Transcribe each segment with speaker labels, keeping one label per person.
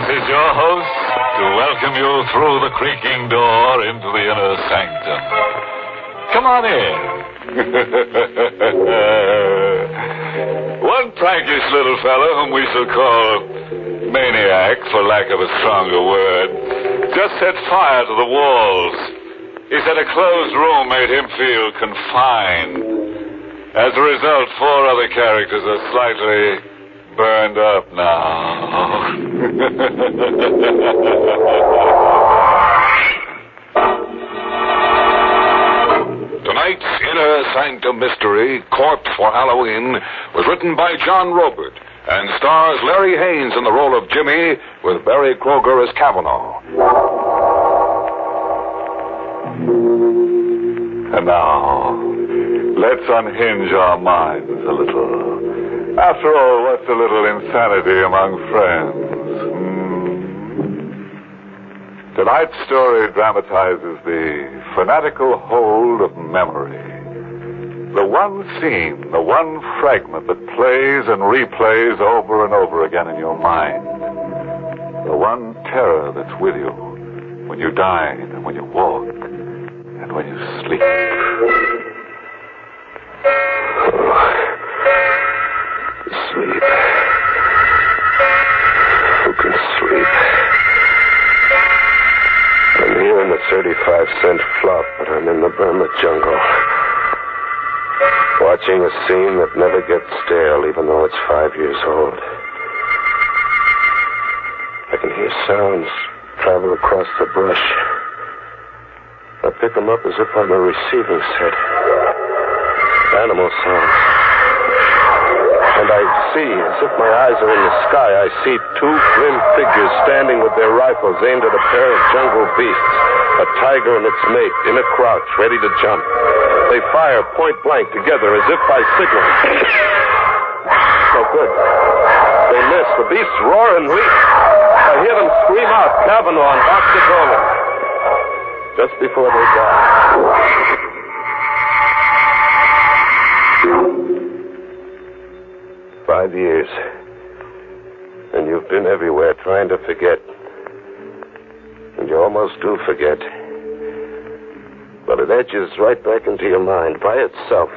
Speaker 1: is your host to welcome you through the creaking door into the inner sanctum. Come on in. One prankish little fellow, whom we shall call Maniac, for lack of a stronger word, just set fire to the walls. He said a closed room made him feel confined. As a result, 4 other characters are slightly burned up now.
Speaker 2: Tonight's Inner Sanctum Mystery, Corpse for Halloween, was written by John Robert and stars Larry Haynes in the role of Jimmy with Barry Kroger as Kavanaugh.
Speaker 1: And now, let's unhinge our minds a little. After all, what's a little insanity among friends? Tonight's story dramatizes the fanatical hold of memory. The one scene, the one fragment that plays and replays over and over again in your mind. The one terror that's with you when you dine and when you walk and when you sleep.
Speaker 3: Sleep. Who can sleep? I'm here in the 35-cent flop, but I'm in the Burma jungle. Watching a scene that never gets stale, even though it's 5 years old. I can hear sounds travel across the brush. I pick them up as if I'm a receiving set. Animal sounds. And I see, as if my eyes are in the sky, I see 2 grim figures standing with their rifles aimed at a pair of jungle beasts. A tiger and its mate in a crouch, ready to jump. They fire point blank together as if by signal. No good. They miss. The beasts roar and leap. I hear them scream out, Kavanaugh and Dr. Dolan. Just before they die. 5 years. And you've been everywhere trying to forget. And you almost do forget. But it edges right back into your mind by itself.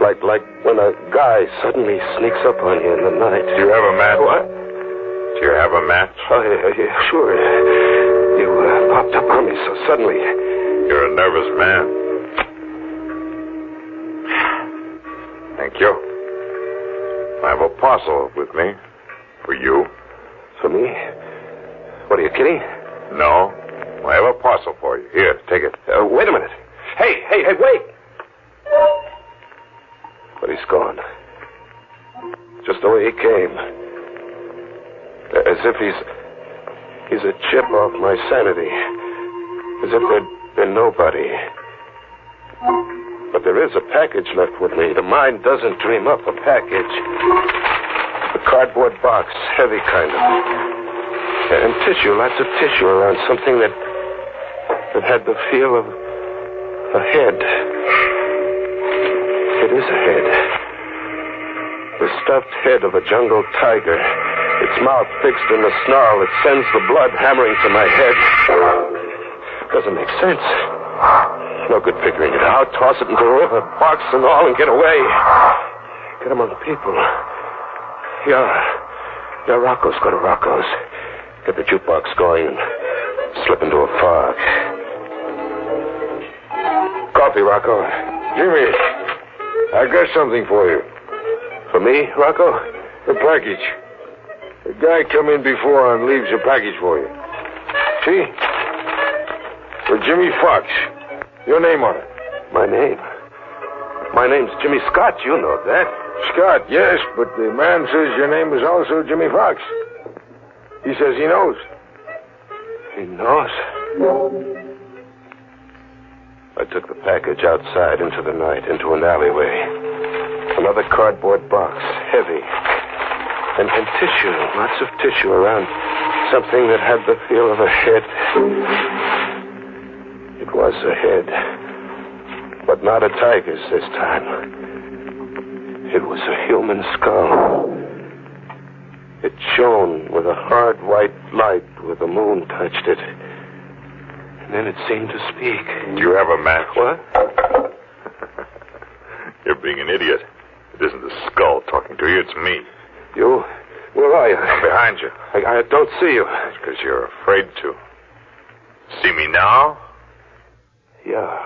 Speaker 3: Like when a guy suddenly sneaks up on you in the night.
Speaker 2: Do you have a match?
Speaker 3: What?
Speaker 2: Do you have a match?
Speaker 3: Oh, yeah, sure. You popped up on me so suddenly.
Speaker 2: You're a nervous man. Thank you. I have a parcel with me. For you.
Speaker 3: For me? What, are you kidding?
Speaker 2: No. I have a parcel for you. Here, take it.
Speaker 3: Wait a minute. Hey, wait! But he's gone. Just the way he came. As if he's a chip off my sanity. As if there'd been nobody. But there is a package left with me. The mind doesn't dream up a package. A cardboard box, heavy kind of. And tissue, lots of tissue around something that had the feel of a head. It is a head. The stuffed head of a jungle tiger. Its mouth fixed in the snarl that sends the blood hammering to my head. Doesn't make sense. No good figuring it out. Toss it into the river, box and all, and get away. Get among people. Yeah, Rocco's. Go to Rocco's. Get the jukebox going and slip into a fog. Coffee, Rocco.
Speaker 4: Jimmy, I got something for you.
Speaker 3: For me, Rocco?
Speaker 4: A package. The guy come in before and leaves a package for you. See? For Jimmy Fox. Your name on it.
Speaker 3: My name? My name's Jimmy Scott. You know that.
Speaker 4: Scott, yes, but the man says your name is also Jimmy Fox. He says he knows.
Speaker 3: He knows? I took the package outside into the night, into an alleyway. Another cardboard box, heavy. And tissue, lots of tissue around something that had the feel of a head. It was a head, but not a tiger's this time. It was a human skull. It shone with a hard white light where the moon touched it. And then it seemed to speak.
Speaker 5: Do you have a match?
Speaker 3: What?
Speaker 5: You're being an idiot. It isn't the skull talking to you, it's me.
Speaker 3: You? Where are you?
Speaker 5: I'm behind you.
Speaker 3: I don't see you.
Speaker 5: It's because you're afraid to. See me now?
Speaker 3: Yeah.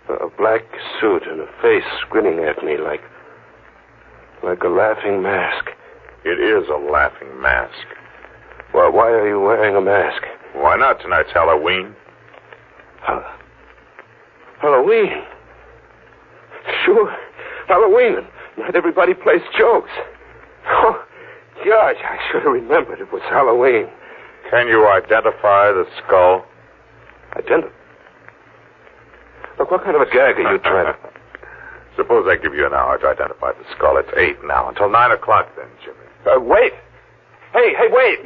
Speaker 3: A black suit and a face grinning at me like a laughing mask.
Speaker 5: It is a laughing mask.
Speaker 3: Well, why are you wearing a mask?
Speaker 5: Why not? Tonight's Halloween.
Speaker 3: Halloween? Sure. Halloween. Not everybody plays jokes. Oh, gosh, I should have remembered it was Halloween.
Speaker 5: Can you identify the skull?
Speaker 3: Look, what kind of a gag are you trying to...
Speaker 5: Suppose I give you an hour to identify the skull. It's 8 now. Until 9 o'clock then, Jimmy.
Speaker 3: Wait! Hey, wait!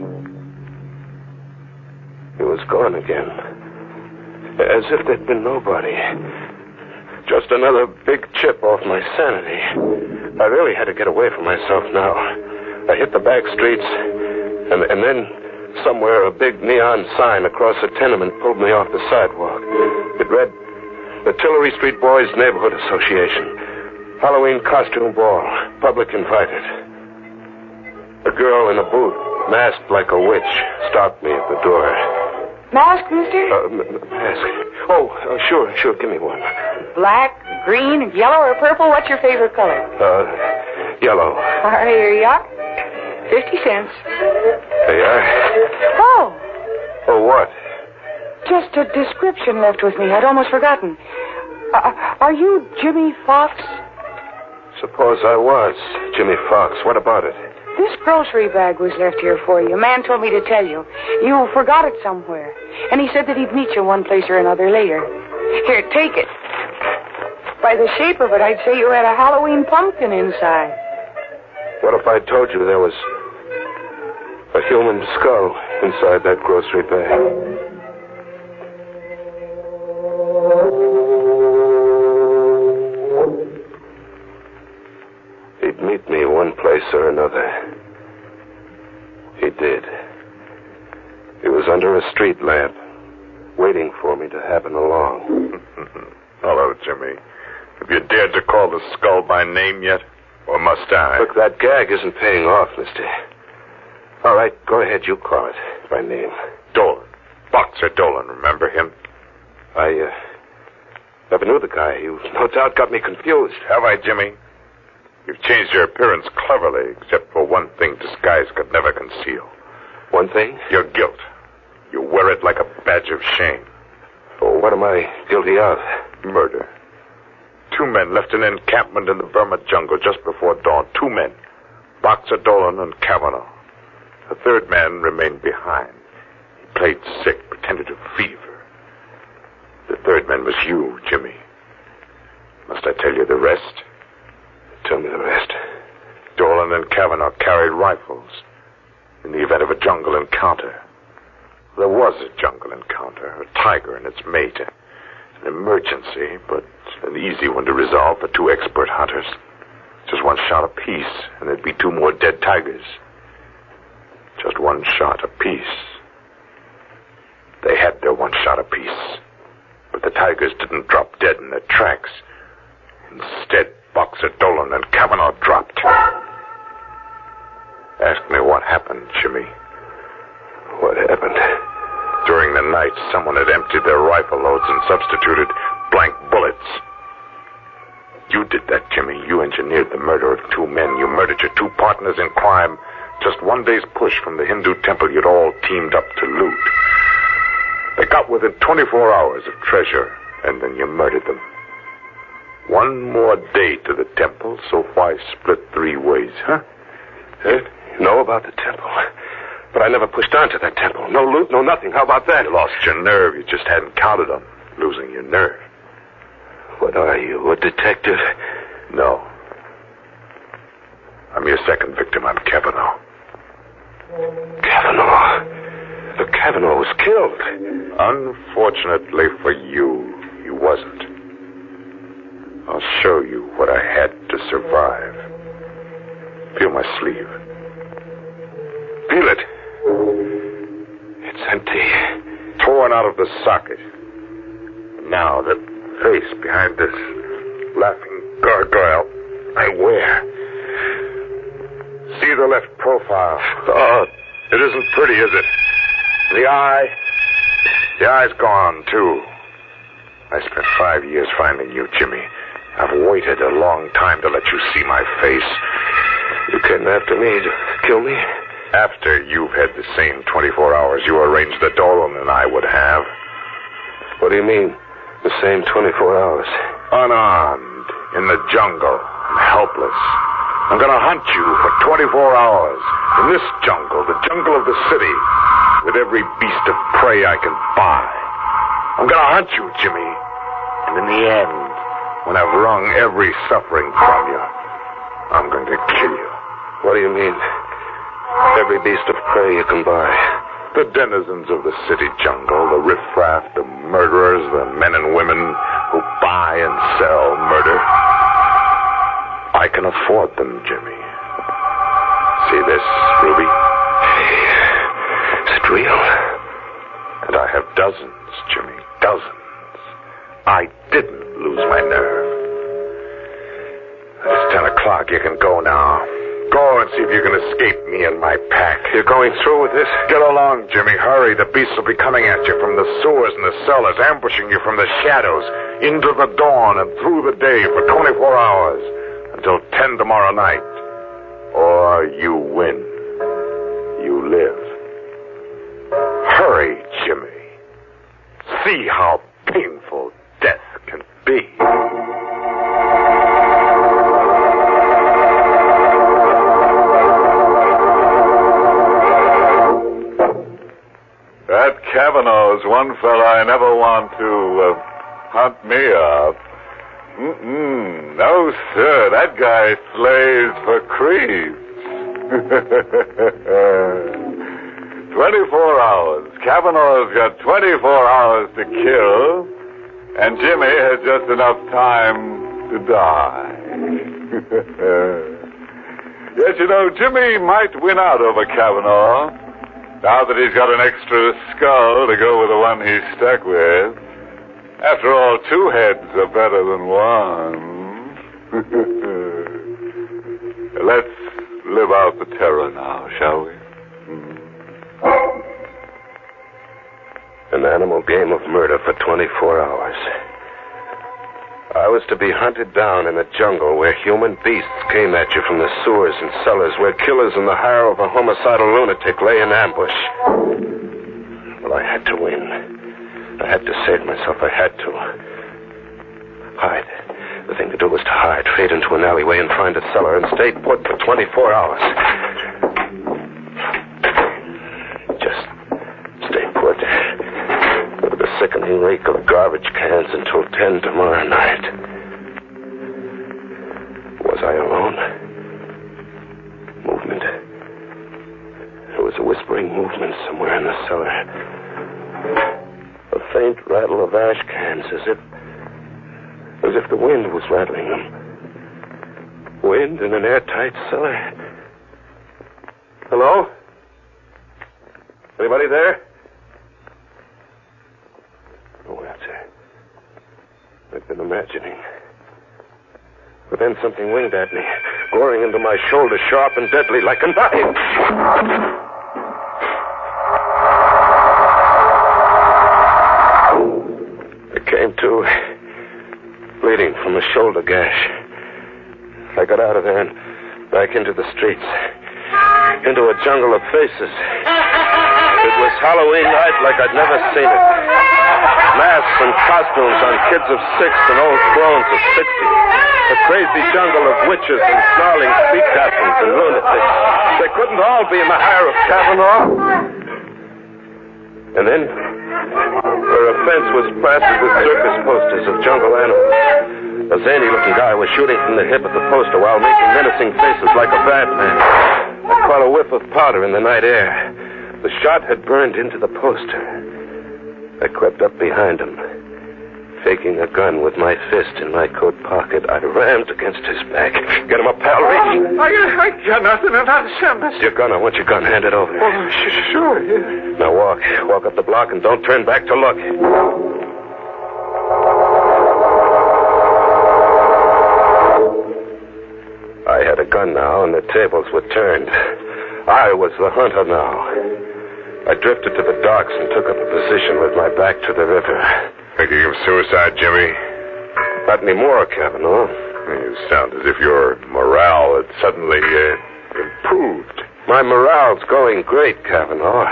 Speaker 3: He was gone again. As if there'd been nobody. Just another big chip off my sanity. I really had to get away from myself now. I hit the back streets, and then somewhere a big neon sign across a tenement pulled me off the sidewalk. It read, the Tillery Street Boys Neighborhood Association. Halloween costume ball. Public invited. A girl in a booth, masked like a witch, stopped me at the door.
Speaker 6: Mask, mister?
Speaker 3: Mask. Oh, sure. Give me one.
Speaker 6: Black, green, yellow, or purple? What's your favorite color?
Speaker 3: Yellow.
Speaker 6: Here you are. 50 cents.
Speaker 3: There you are.
Speaker 6: Oh,
Speaker 3: Oh, what?
Speaker 6: just a description left with me. I'd almost forgotten. Are you Jimmy Fox?
Speaker 3: Suppose I was Jimmy Fox. What about it?
Speaker 6: This grocery bag was left here for you. A man told me to tell you. You forgot it somewhere. And he said that he'd meet you one place or another later. Here, take it. By the shape of it, I'd say you had a Halloween pumpkin inside.
Speaker 3: What if I told you there was a human skull inside that grocery bag? He'd meet me one place or another. He did. He was under a street lamp, waiting for me to happen along.
Speaker 5: Hello, Jimmy. Have you dared to call the skull by name yet? Or must I?
Speaker 3: Look, that gag isn't paying off, mister. All right, go ahead. You call it by name.
Speaker 5: Dolan. Boxer Dolan, remember him?
Speaker 3: I never knew the guy. You no doubt got me confused.
Speaker 5: Have I, Jimmy? You've changed your appearance cleverly, except for one thing disguise could never conceal.
Speaker 3: One thing?
Speaker 5: Your guilt. You wear it like a badge of shame.
Speaker 3: Oh, what am I guilty of?
Speaker 5: Murder. 2 men left an encampment in the Burma jungle just before dawn. 2 men. Boxer Dolan and Kavanaugh. The 3rd man remained behind. He played sick, pretended to have fever. The 3rd man was you, Jimmy. Must I tell you the rest?
Speaker 3: Tell me the rest.
Speaker 5: Dolan and Kavanaugh carried rifles in the event of a jungle encounter. There was a jungle encounter, a tiger and its mate. An emergency, but an easy one to resolve for 2 expert hunters. Just 1 shot apiece, and there'd be 2 more dead tigers. Just 1 shot apiece. They had their 1 shot apiece. But the tigers didn't drop dead in their tracks. Instead, Boxer Dolan and Kavanaugh dropped. Ask me what happened, Jimmy.
Speaker 3: What happened?
Speaker 5: During the night, someone had emptied their rifle loads and substituted blank bullets. You did that, Jimmy. You engineered the murder of 2 men. You murdered your 2 partners in crime. Just 1 day's push from the Hindu temple you'd all teamed up to loot. They got within 24 hours of treasure, and then you murdered them. 1 more day to the temple, so why split 3 ways, huh?
Speaker 3: You know about the temple. But I never pushed on to that temple. No loot, no nothing. How about that?
Speaker 5: You lost your nerve. You just hadn't counted on losing your nerve.
Speaker 3: What are you, a detective?
Speaker 5: No. I'm your 2nd victim. I'm Kavanaugh.
Speaker 3: Kavanaugh? The Kavanaugh was killed.
Speaker 5: Unfortunately for you, he wasn't. I'll show you what I had to survive. Feel my sleeve. the socket. Now the face behind this laughing gargoyle I wear. See the left profile. Oh, it isn't pretty, is it? The eye's gone, too. I spent 5 years finding you, Jimmy. I've waited a long time to let you see my face.
Speaker 3: You came after me to kill me?
Speaker 5: After you've had the same 24 hours you arranged that Dolan and I would have.
Speaker 3: What do you mean, the same 24 hours?
Speaker 5: Unarmed, in the jungle, and helpless. I'm going to hunt you for 24 hours. In this jungle, the jungle of the city, with every beast of prey I can buy. I'm going to hunt you, Jimmy. And in the end, when I've wrung every suffering from you, I'm going to kill you.
Speaker 3: What do you mean? Every beast of prey you can buy.
Speaker 5: The denizens of the city jungle, the riffraff, the murderers, the men and women who buy and sell murder. I can afford them, Jimmy. See this, Ruby?
Speaker 3: Is it real?
Speaker 5: And I have dozens, Jimmy, dozens. I didn't lose my nerve. It's 10 o'clock. You can go now. Go and see if you can escape me and my pack.
Speaker 3: You're going through with this?
Speaker 5: Get along, Jimmy. Hurry. The beasts will be coming at you from the sewers and the cellars, ambushing you from the shadows, into the dawn and through the day for 24 hours, until 10 tomorrow night. Or you win. You live. Hurry, Jimmy. See how painful death can be.
Speaker 1: That Kavanaugh's one fella I never want to hunt me up. No, sir. That guy slays for creeps. 24 hours. Kavanaugh's got 24 hours to kill, and Jimmy has just enough time to die. Yes, you know, Jimmy might win out over Kavanaugh, now that he's got an extra skull to go with the one he's stuck with. After all, 2 heads are better than one. Let's live out the terror now, shall we?
Speaker 3: An animal game of murder for 24 hours. I was to be hunted down in a jungle where human beasts came at you from the sewers and cellars, where killers in the hire of a homicidal lunatic lay in ambush. Well, I had to win. I had to save myself. I had to. Hide. The thing to do was to hide, fade into an alleyway and find a cellar and stay put for 24 hours. Just stay put. With the sickening reek of garbage cans until 10 tomorrow night. Was I alone? Movement. There was a whispering movement somewhere in the cellar. A faint rattle of ash cans, as if the wind was rattling them. Wind in an airtight cellar. Hello? Anybody there? No answer. I've been imagining. But then something winged at me, goring into my shoulder, sharp and deadly, like a knife. I came to, bleeding from a shoulder gash. I got out of there and back into the streets, into a jungle of faces. It was Halloween night like I'd never seen it. Masks and costumes on kids of 6 and old crones of 60. A crazy jungle of witches and snarling speak captains and lunatics. They couldn't all be in the hire of Kavanaugh. And then, where a fence was plastered with circus posters of jungle animals, a zany-looking guy was shooting from the hip at the poster while making menacing faces like a bad man. I caught a whiff of powder in the night air. The shot had burned into the poster. I crept up behind him, faking a gun with my fist in my coat pocket, I rammed against his back. Get him up, pal. Reach.
Speaker 1: I got nothing, and I'll send this.
Speaker 3: Your gun. I want your gun. Hand it over.
Speaker 1: Oh, sure. Yeah.
Speaker 3: Now walk. Walk up the block and don't turn back to look. I had a gun now, and the tables were turned. I was the hunter now. I drifted to the docks and took up a position with my back to the river.
Speaker 5: Thinking of suicide, Jimmy?
Speaker 3: Not anymore, Kavanaugh.
Speaker 5: You sound as if your morale had suddenly improved.
Speaker 3: My morale's going great, Kavanaugh.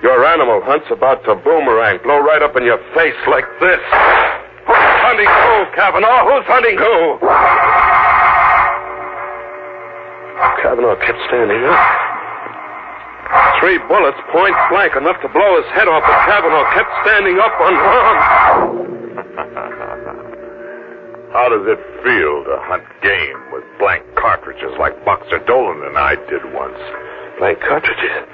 Speaker 3: Your animal hunt's about to boomerang, blow right up in your face like this. Who's hunting who, Kavanaugh? Who's hunting who? Kavanaugh kept standing up. 3 bullets, point blank, enough to blow his head off, but Kavanaugh kept standing up unharmed.
Speaker 5: How does it feel to hunt game with blank cartridges like Boxer Dolan and I did once?
Speaker 3: Blank cartridges?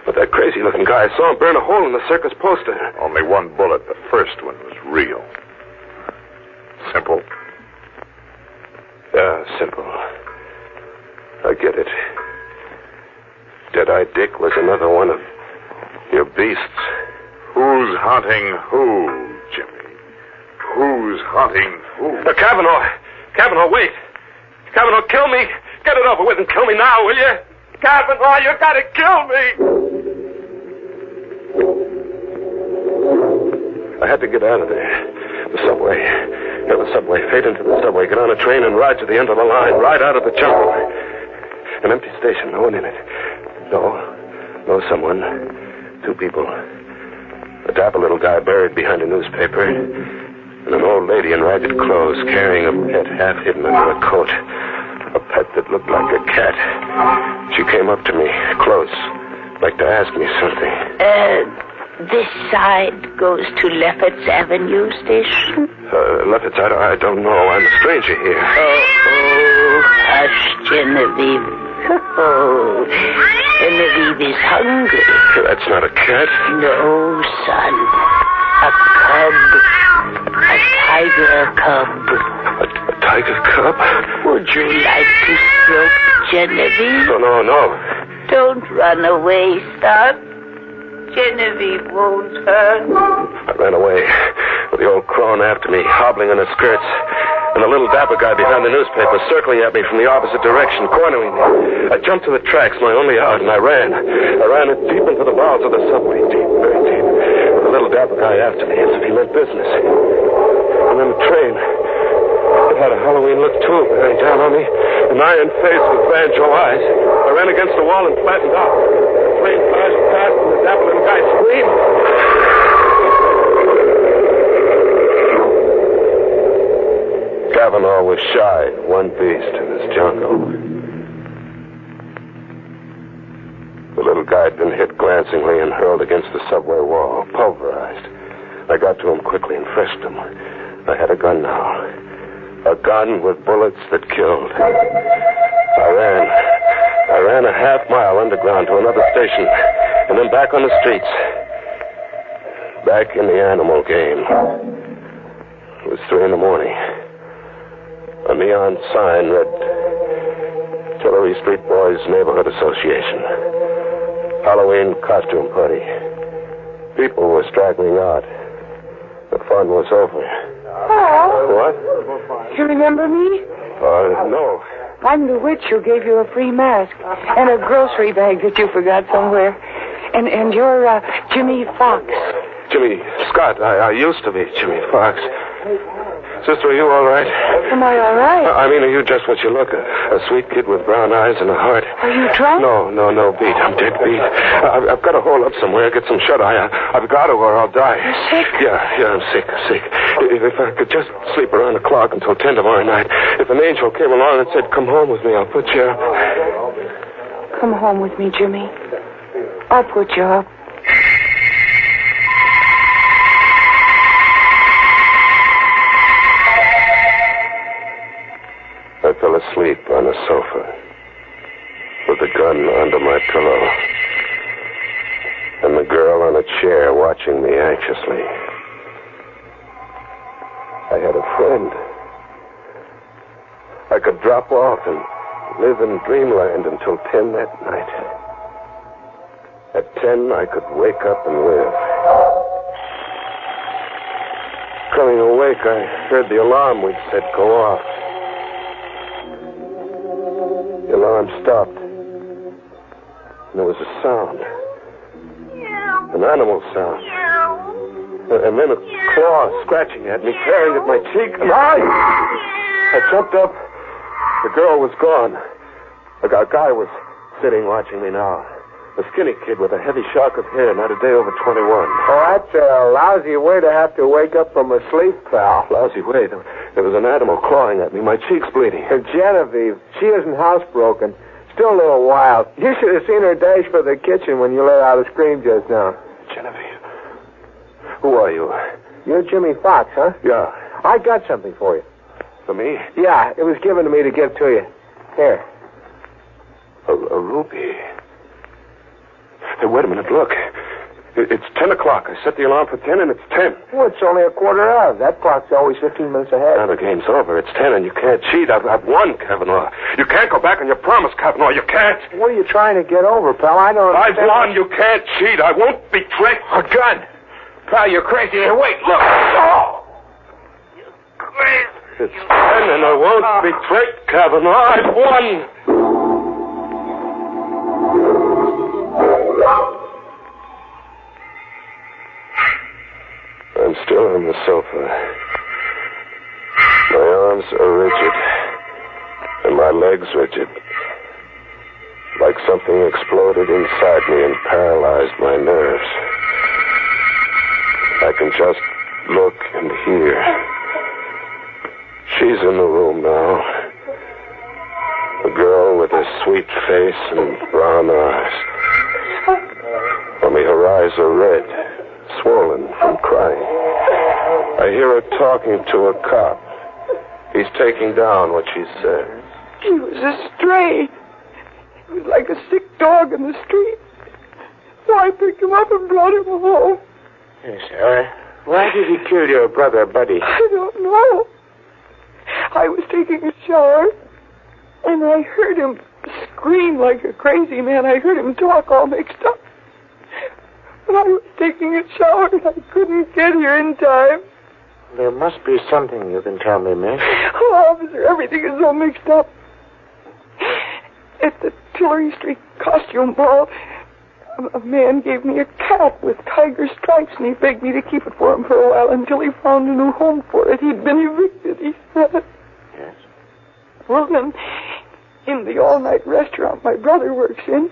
Speaker 3: But that crazy-looking guy, I saw him burn a hole in the circus poster.
Speaker 5: Only 1 bullet. The first one was real. Simple?
Speaker 3: Yeah, simple. I get it. Dead-Eye Dick was another one of your beasts.
Speaker 5: Who's hunting who, Jimmy? Who's hunting who?
Speaker 3: Kavanaugh! Kavanaugh, wait! Kavanaugh, kill me! Get it over with and kill me now, will you? Kavanaugh, you gotta kill me! I had to get out of there. The subway. Get the subway. Fade into the subway. Get on a train and ride to the end of the line. Ride out of the jungle. An empty station. No one in it. No someone. 2 people. A dapper little guy buried behind a newspaper. And an old lady in ragged clothes carrying a pet half hidden under a coat. A pet that looked like a cat. She came up to me, close, like to ask me something.
Speaker 7: This side goes to Lefferts Avenue Station?
Speaker 3: Lefferts, I don't know. I'm a stranger here.
Speaker 7: Oh, hush, Genevieve. Oh, Genevieve is hungry.
Speaker 3: That's not a cat.
Speaker 7: No, son. A cub. A tiger cub.
Speaker 3: A tiger cub?
Speaker 7: Would you like to stroke Genevieve?
Speaker 3: Oh, no.
Speaker 7: Don't run away, son. Genevieve won't hurt.
Speaker 3: I ran away with the old crone after me, hobbling in her skirts, and the little dapper guy behind the newspaper circling at me from the opposite direction, cornering me. I jumped to the tracks, my only out, and I ran. I ran it deep into the bowels of the subway, deep, very deep, with the little dapper guy after me, as if he meant business. And then the train. It had a Halloween look, too, bearing down on me, an iron face with banjo eyes. I ran against the wall and flattened out. The train flashed past, and the dapper little guy screamed. Kavanaugh was shy, one beast in his jungle. The little guy had been hit glancingly and hurled against the subway wall, pulverized. I got to him quickly and frisked him. I had a gun now. A gun with bullets that killed. I ran a half-mile underground to another station, and then back on the streets. Back in the animal game. It was 3 a.m. A neon sign read Tillery Street Boys Neighborhood Association. Halloween costume party. People were straggling out. The fun was over.
Speaker 6: Oh.
Speaker 3: What?
Speaker 6: You remember me?
Speaker 3: No.
Speaker 6: I'm the witch who gave you a free mask and a grocery bag that you forgot somewhere. And you're Jimmy Fox.
Speaker 3: Jimmy Scott. I used to be Jimmy Fox. Sister, are you all right?
Speaker 6: Am I all right?
Speaker 3: I mean, are you just what you look? A sweet kid with brown eyes and a heart.
Speaker 6: Are you drunk?
Speaker 3: No, beat. I'm dead beat. I've got to hole up somewhere, get some shut-eye. I've got to or I'll die.
Speaker 6: You're sick?
Speaker 3: Yeah, I'm sick. If I could just sleep around the clock until 10 tomorrow night. If an angel came along and said, come home with me, I'll put you up.
Speaker 6: Come home with me, Jimmy. I'll put you up.
Speaker 3: I fell asleep on the sofa with the gun under my pillow and the girl on a chair watching me anxiously. I had a friend. I could drop off and live in dreamland until 10 that night. At 10, I could wake up and live. Coming awake, I heard the alarm we'd set go off. The alarm stopped. And there was a sound. An animal sound. And then a claw scratching at me, tearing at my cheek, and I jumped up. The girl was gone. A guy was sitting watching me now. A skinny kid with a heavy shock of hair, not a day over 21.
Speaker 4: Oh, that's a lousy way to have to wake up from a sleep, pal.
Speaker 3: Lousy way. There was an animal clawing at me. My cheek's bleeding.
Speaker 4: Genevieve, she isn't housebroken. Still a little wild. You should have seen her dash for the kitchen when you let out a scream just now.
Speaker 3: Genevieve. Who are you?
Speaker 4: You're Jimmy Fox, huh?
Speaker 3: Yeah.
Speaker 4: I got something for you.
Speaker 3: For me?
Speaker 4: Yeah, it was given to me to give to you. Here.
Speaker 3: A ruby. Hey, wait a minute, look. It's 10 o'clock. I set the alarm for 10, and it's 10.
Speaker 4: Well, it's only a quarter of. That clock's always 15 minutes ahead.
Speaker 3: Now the game's over. It's 10, and you can't cheat. I've won, Kavanaugh. You can't go back on your promise, Kavanaugh. You can't.
Speaker 4: What are you trying to get over, pal? I don't
Speaker 3: I've
Speaker 4: understand.
Speaker 3: won. You can't cheat. I won't be tricked.
Speaker 4: A gun. Pal, you're crazy. Here, wait, look. Oh! You're crazy.
Speaker 3: It's 10, and I won't be tricked, Kavanaugh. I've won. I'm still on the sofa. My arms are rigid, and my legs rigid. Like something exploded inside me and paralyzed my nerves. I can just look and hear. She's in the room now. A girl with a sweet face and brown eyes. Only her eyes are red, swollen from crying. I hear her talking to a cop. He's taking down what she said.
Speaker 6: He was a stray. He was like a sick dog in the street. So I picked him up and brought him home.
Speaker 4: Yes, why did he kill your brother, Buddy?
Speaker 6: I don't know. I was taking a shower, and I heard him scream like a crazy man. I heard him talk all mixed up. But I was taking a shower, and I couldn't get here in time.
Speaker 4: There must be something you can tell me, miss.
Speaker 6: Oh, officer, everything is all mixed up. At the Tillery Street costume ball, a man gave me a cat with tiger stripes, and he begged me to keep it for him for a while until he found a new home for it. He'd been evicted, he said.
Speaker 4: Yes?
Speaker 6: Well, then, in the all-night restaurant my brother works in,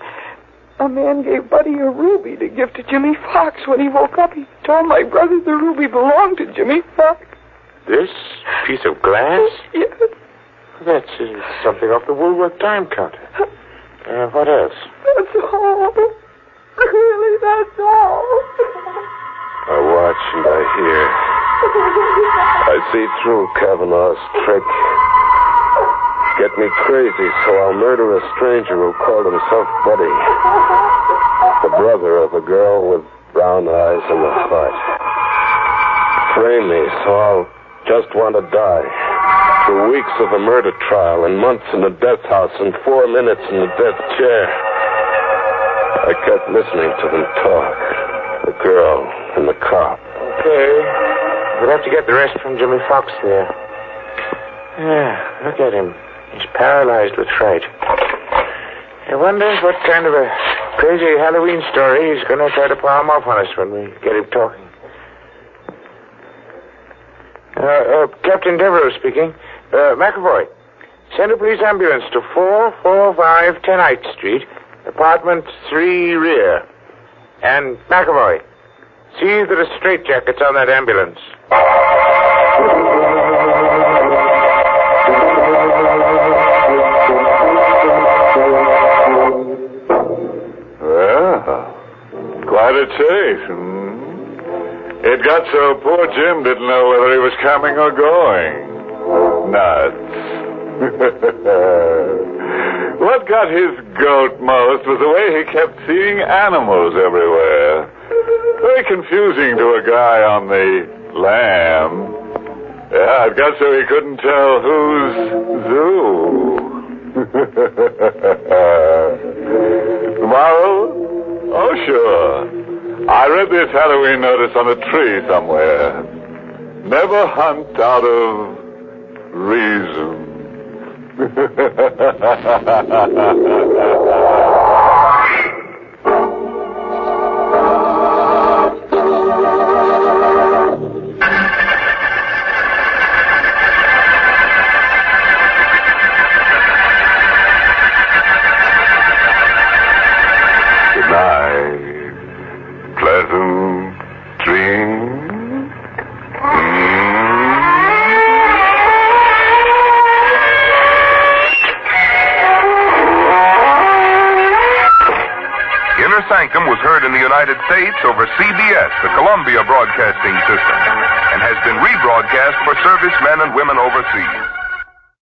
Speaker 6: a man gave Buddy a ruby to give to Jimmy Fox. When he woke up, he told my brother the ruby belonged to Jimmy Fox.
Speaker 4: This piece of glass?
Speaker 6: Yes.
Speaker 4: That's something off the Woolworth time counter. What else?
Speaker 6: That's all. Really, that's all.
Speaker 3: I watch and I hear. I see through Kavanaugh's trick. Get me crazy, so I'll murder a stranger who called himself Buddy. The brother of a girl with brown eyes and a heart. Frame me, so I'll just want to die. Through weeks of a murder trial and months in the death house and 4 minutes in the death chair. I kept listening to them talk. The girl and the cop.
Speaker 4: Okay. We'll have to get the rest from Jimmy Fox there. Yeah, look at him. He's paralyzed with fright. I wonder what kind of a crazy Halloween story he's going to try to palm off on us when we get him talking. Captain Devereux speaking. McAvoy, send a police ambulance to 445 10th Street, apartment 3 rear. And McAvoy, see that a straitjacket's on that ambulance.
Speaker 1: Well, quite a chase. It got so poor Jim didn't know whether he was coming or going. Nuts. What got his goat most was the way he kept seeing animals everywhere. Very confusing to a guy on the lam. Yeah, I guess so he couldn't tell who's Zoo. Tomorrow? Oh, sure. I read this Halloween notice on a tree somewhere. Never hunt out of reason. Good night. Pleasant dreams.
Speaker 8: Inner Sanctum was heard in the United States over CBS, the Columbia Broadcasting System, and has been rebroadcast for servicemen and women overseas.